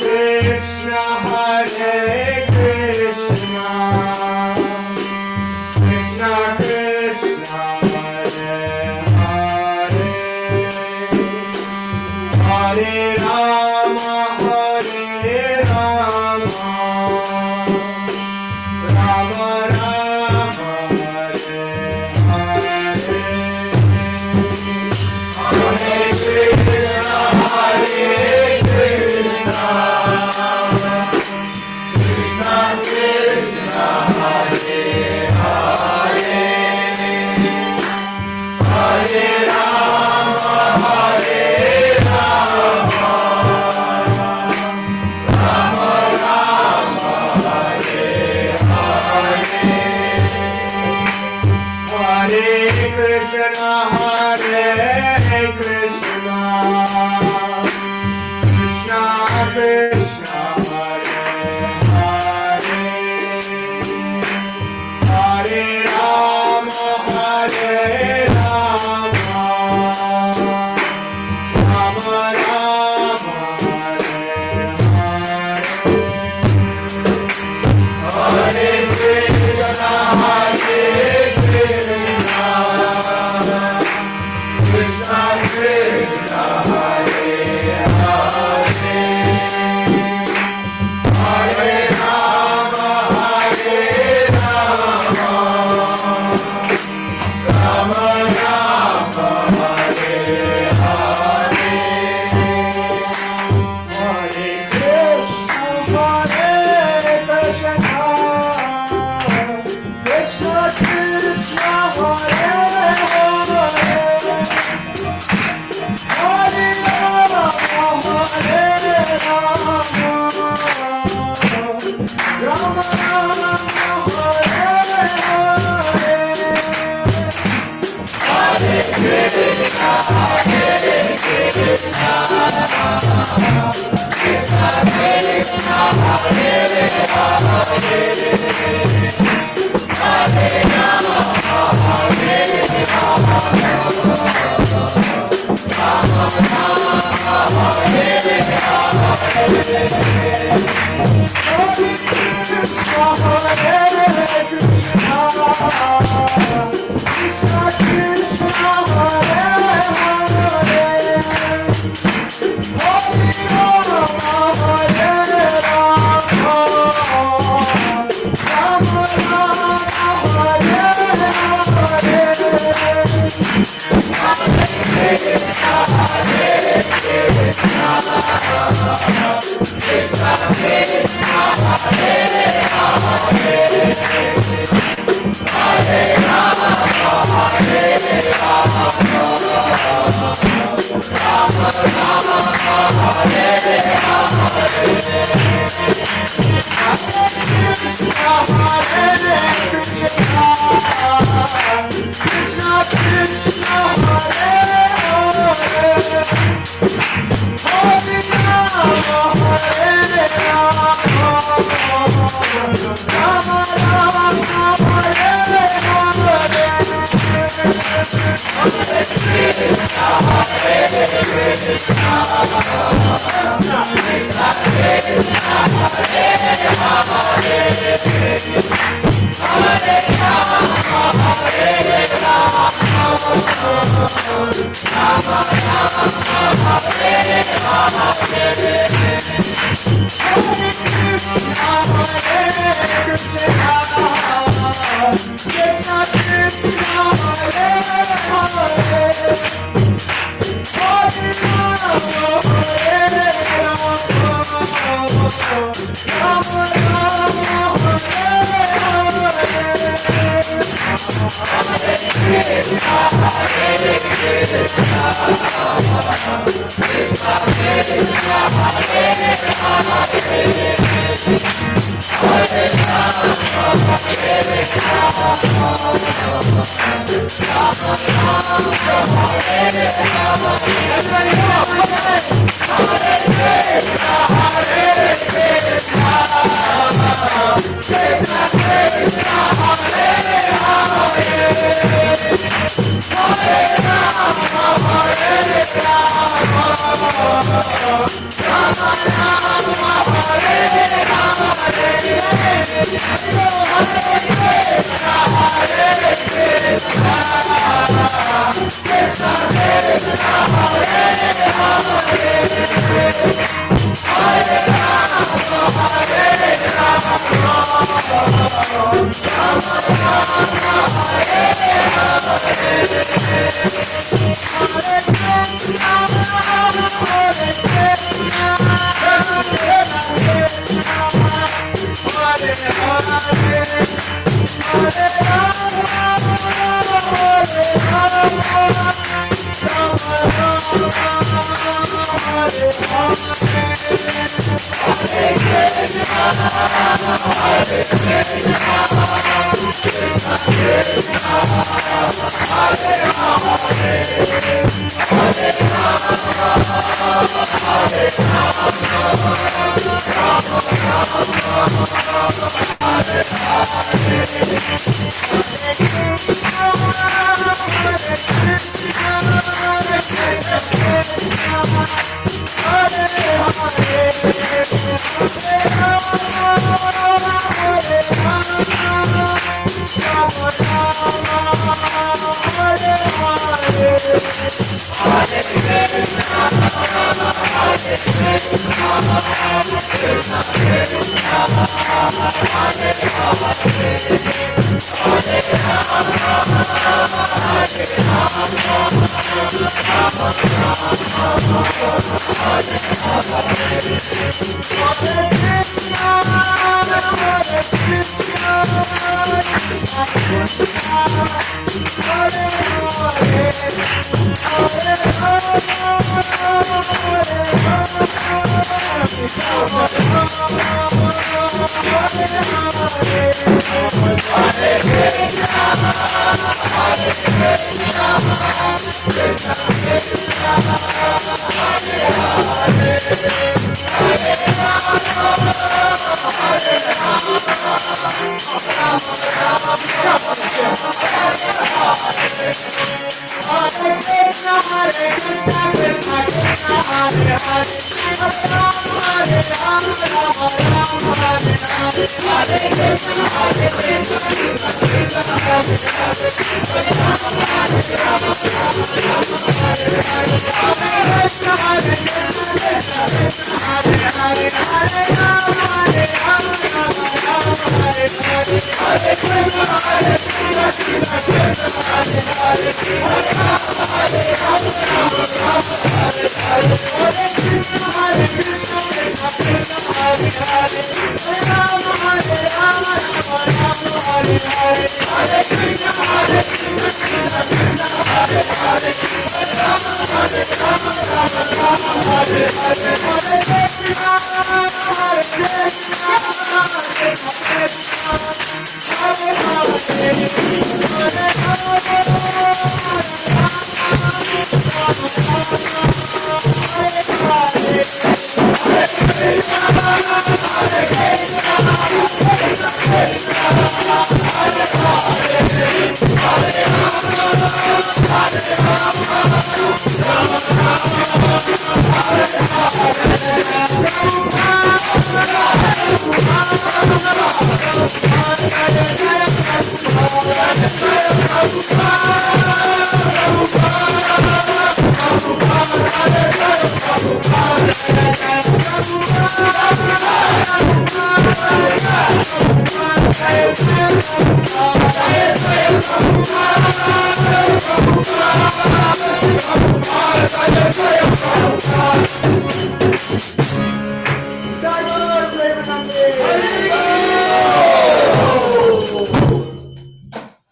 Krishna Krishna, Hare Krishna, Krishna Krishna, Hare Hare, Hare Rama, Hare Rama, Rama Rama, Hare Hare, Hare Krishna, Hare Krishna, Krishna Krishna, Hare Hare, Hare Rama, Hare Rama, Rama Rama, Hare Hare, Hare Krishna, Hare Krishna, Krishna Krishna, Hare Hare, Hare Rama, Hare Rama, Rama Rama, Hare Hare, Hare Krishna, Hare Krishna, Krishna Krishna, Hare Hare, Hare Rama, Hare Rama, Rama Rama, Hare Hare, Hare Krishna, Hare Krishna, Krishna Krishna, Hare Hare, Hare Rama, Hare Rama, Rama Rama, Hare Hare, Krishna Krishna, Hare Hare, Hare Rama, Hare Rama, Rama Rama, Hare Hare, Krishna Krishna, Hare Hare, Hare Rama, Hare Rama, Rama Rama, Hare Hare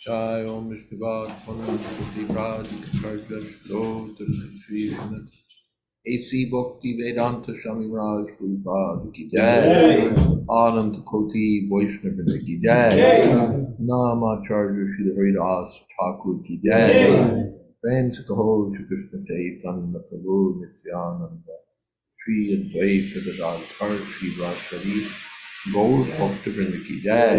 Jai Om Vishnuvad Punam Sudivraj Kacharya Shlotra Srimad AC Bhakti Vedanta Swami Raj Prabhupada Ki Jai Anand Koti Vaishnava Ki Jai Namacharya Shri Haridas Thakur Ki Jai Friends Kaho Shri Krishna Chaitanya Prabhu Nityananda Shri Advaita Gadadhar Shri Vasari Gaur Bhakta Vrinda Ki Jai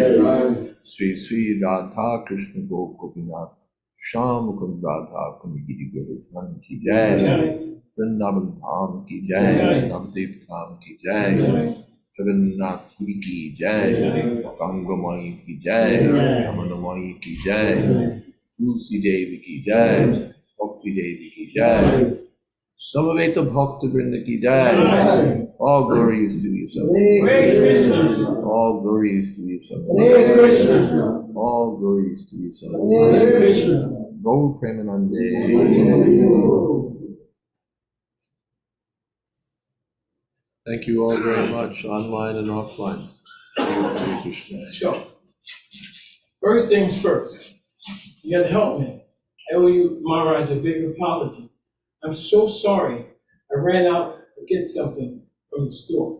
Sri Sri Radha Krishna Gopinath Sham Mukund Radha Kunigiri Govardhan Ki Jai Vrindavan Dham Ki Jai Navdev Dham Ki Jai Jagannath Puri Ki Jai Gangamai Ki Jai Jamunamai Ki Jai Tulsi Devi Ki Jai Bhakti Devi Ki Jai Samaveta Bhakta Vrinda Ki Jai. All glory is to you, Samaveta. All glory is to you, Samaveta. All glory is to you, Samaveta. Go Premanande. Thank you all very much, online and offline. So, first things first, you gotta help me. I owe you, Maharaj, a big apology. I'm so sorry. I ran out to get something. from the store.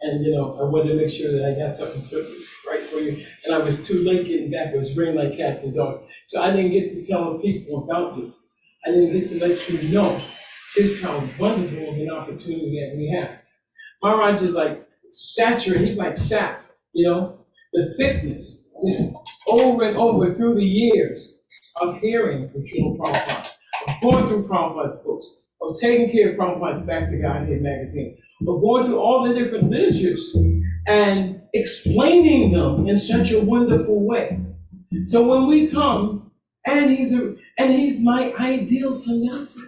And, you know, I wanted to make sure that I got something right for you. And I was too late getting back. It was raining like cats and dogs. So I didn't get to tell the people about you. I didn't get to let you know just how wonderful of an opportunity that we have. Maharaj is like saturated. He's like sap, you know, the thickness, just over and over through the years of hearing from Srila Prabhupada, of going through Prabhupada's books, of taking care of Prabhupada's Back to Godhead magazine, of going through all the different literatures and explaining them in such a wonderful way. So when we come, and he's my ideal sannyasi,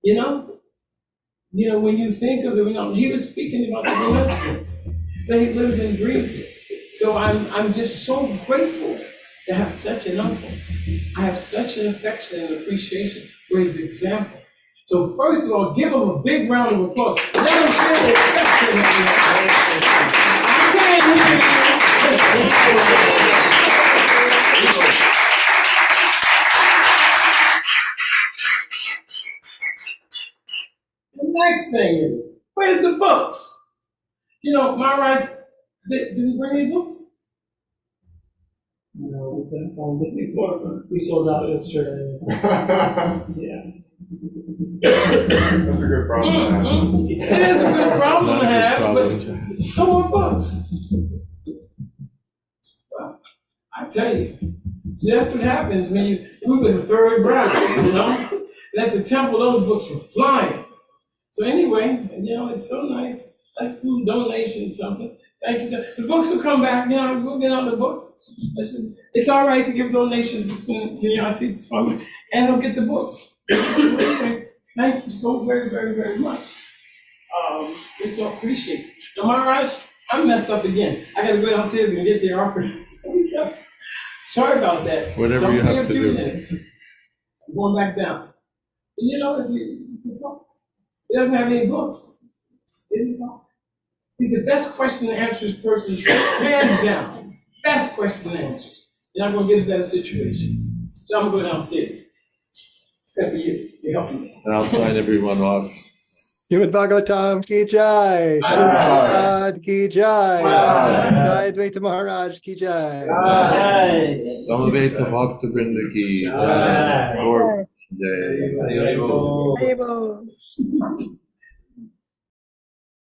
you know, when you think of the, he was speaking about the renunciants. So he lives and breathes it. So I'm just so grateful to have such an uncle. I have such an affection and appreciation for his example. So first of all, give him a big round of applause. Let him feel the affection that we have. I can't hear you. The next thing is, where's the books? You know, Maharaj, did he bring any books? No, we couldn't find it. We sold out yesterday. Yeah. That's a good problem to have. It is a good problem to have, but no more books. Well, I tell you, see, that's what happens when we were the third bride, you know? And at the temple, those books were flying. So anyway, it's so nice. Let's do donations, something. Thank you, sir. The books will come back, we'll get out the book. Listen, it's all right to give donations to Jayadvaita Swami, and he'll get the books. Anyway, thank you so very, very, very much. We so appreciate it. Now, Maharaj, I'm messed up again. I gotta go downstairs and get their offerings. Sorry about that. Whatever you have to do. Minutes. I'm going back down. And if you can talk. He doesn't have any books. Didn't talk. He's the best question and answers person, hands down. Best question and answers. You're not going to get a better situation. So I'm going to go downstairs. Except for you. You're helping me. And I'll sign everyone off. Srimad Bhagavatam ki jai. Srimad ki jai. Jayadvaita Maharaj ki jai. Samaveta Bhakta Vrinda ki jai. Jai. Haribo.